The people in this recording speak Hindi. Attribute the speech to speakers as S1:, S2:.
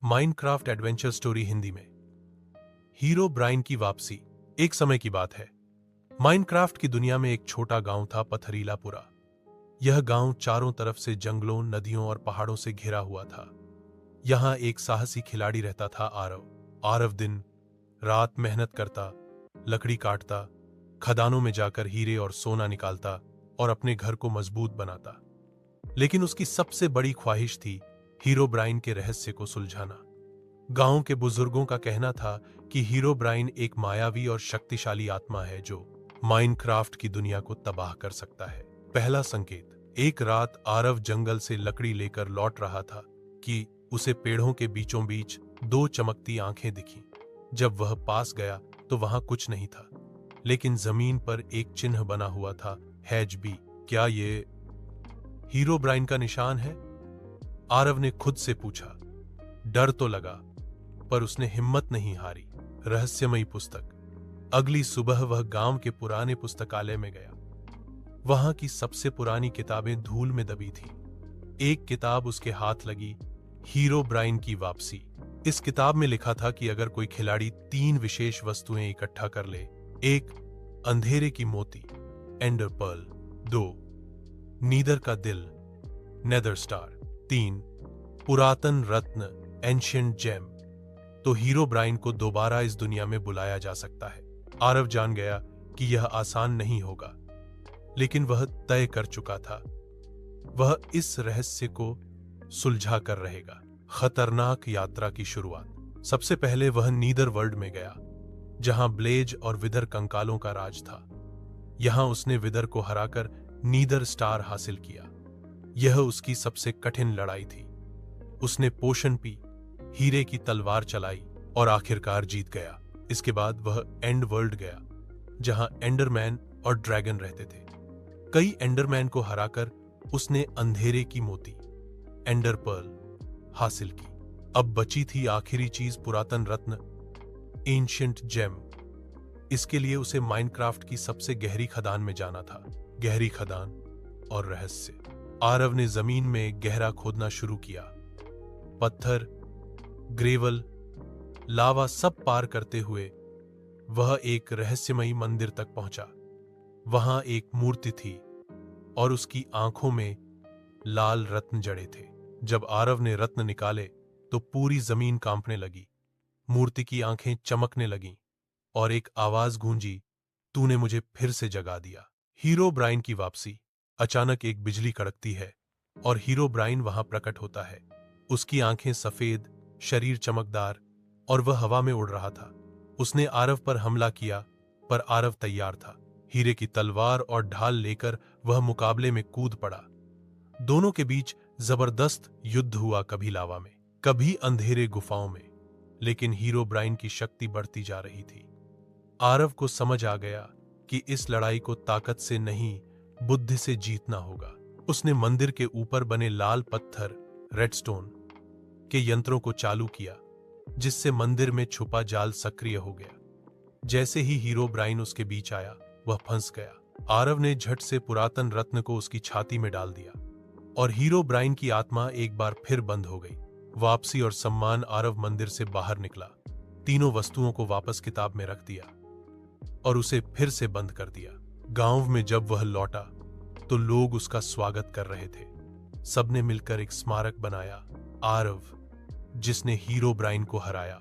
S1: माइनक्राफ्ट एडवेंचर स्टोरी हिंदी में। हीरो ब्राइन की वापसी। एक समय की बात है। माइनक्राफ्ट की दुनिया में एक छोटा गांव था, पथरीलापुरा। यह गांव चारों तरफ से जंगलों, नदियों और पहाड़ों से घिरा हुआ था। यहां एक साहसी खिलाड़ी रहता था, आरव। आरव दिन रात मेहनत करता, लकड़ी काटता, खदानों में जाकर हीरे और सोना निकालता और अपने घर को मजबूत बनाता। लेकिन उसकी सबसे बड़ी ख्वाहिश थी हीरो ब्राइन के रहस्य को सुलझाना। गांव के बुजुर्गों का कहना था कि हीरो ब्राइन एक मायावी और शक्तिशाली आत्मा है जो माइनक्राफ्ट की दुनिया को तबाह कर सकता है। पहला संकेत। एक रात आरव जंगल से लकड़ी लेकर लौट रहा था कि उसे पेड़ों के बीचों बीच दो चमकती आंखें दिखीं। जब वह पास गया तो वहां कुछ नहीं था, लेकिन जमीन पर एक चिन्ह बना हुआ था, HB। क्या ये हीरो ब्राइन का निशान है? आरव ने खुद से पूछा। डर तो लगा, पर उसने हिम्मत नहीं हारी। रहस्यमयी पुस्तक। अगली सुबह वह गांव के पुराने पुस्तकालय में गया। वहां की सबसे पुरानी किताबें धूल में दबी थीं। एक किताब उसके हाथ लगी, हीरो ब्राइन की वापसी। इस किताब में लिखा था कि अगर कोई खिलाड़ी 3 विशेष वस्तुएं इकट्ठा कर ले: 1 अंधेरे की मोती, एंडर पर्ल; 2 नीदर का दिल, नेदर स्टार; 3 पुरातन रत्न, एंशिएंट जेम, तो हीरो ब्राइन को दोबारा इस दुनिया में बुलाया जा सकता है। आरव जान गया कि यह आसान नहीं होगा, लेकिन वह तय कर चुका था। वह इस रहस्य को सुलझा कर रहेगा। खतरनाक यात्रा की शुरुआत। सबसे पहले वह नीदर वर्ल्ड में गया, जहां ब्लेज और विदर कंकालों का राज था। यहां उसने विदर को हराकर नीदर स्टार हासिल किया। यह उसकी सबसे कठिन लड़ाई थी। उसने पोशन पी, हीरे की तलवार चलाई और आखिरकार जीत गया। इसके बाद वह एंड वर्ल्ड गया, जहां एंडरमैन और ड्रैगन रहते थे। कई एंडरमैन को हराकर उसने अंधेरे की मोती, एंडर पर्ल, हासिल की। अब बची थी आखिरी चीज, पुरातन रत्न, एंशिएंट जेम। इसके लिए उसे माइनक्राफ्ट की सबसे गहरी खदान में जाना था। गहरी खदान और रहस्य। आरव ने जमीन में गहरा खोदना शुरू किया। पत्थर, ग्रेवल, लावा सब पार करते हुए वह एक रहस्यमयी मंदिर तक पहुंचा। वहां एक मूर्ति थी और उसकी आंखों में लाल रत्न जड़े थे। जब आरव ने रत्न निकाले तो पूरी जमीन कांपने लगी। मूर्ति की आंखें चमकने लगीं और एक आवाज गूंजी, तूने मुझे फिर से जगा दिया। हीरो ब्राइन की वापसी। अचानक एक बिजली कड़कती है और हीरो ब्राइन वहां प्रकट होता है। उसकी आंखें सफेद, शरीर चमकदार, और वह हवा में उड़ रहा था। उसने आरव पर हमला किया, पर आरव तैयार था। हीरे की तलवार और ढाल लेकर वह मुकाबले में कूद पड़ा। दोनों के बीच जबरदस्त युद्ध हुआ, कभी लावा में, कभी अंधेरे गुफाओं में। लेकिन हीरो ब्राइन की शक्ति बढ़ती जा रही थी। आरव को समझ आ गया कि इस लड़ाई को ताकत से नहीं, बुद्धि से जीतना होगा। उसने मंदिर के ऊपर बने लाल पत्थर, रेडस्टोन के यंत्रों को चालू किया, जिससे मंदिर में छुपा जाल सक्रिय हो गया। जैसे ही हीरो ब्राइन उसके बीच आया, वह फंस गया। आरव ने झट से पुरातन रत्न को उसकी छाती में डाल दिया और हीरो ब्राइन की आत्मा एक बार फिर बंद हो गई। वापसी और सम्मान। आरव मंदिर से बाहर निकला, तीनों वस्तुओं को वापस किताब में रख दिया और उसे फिर से बंद कर दिया। गांव में जब वह लौटा तो लोग उसका स्वागत कर रहे थे। सबने मिलकर एक स्मारक बनाया। आरव, जिसने हीरो ब्राइन को हराया,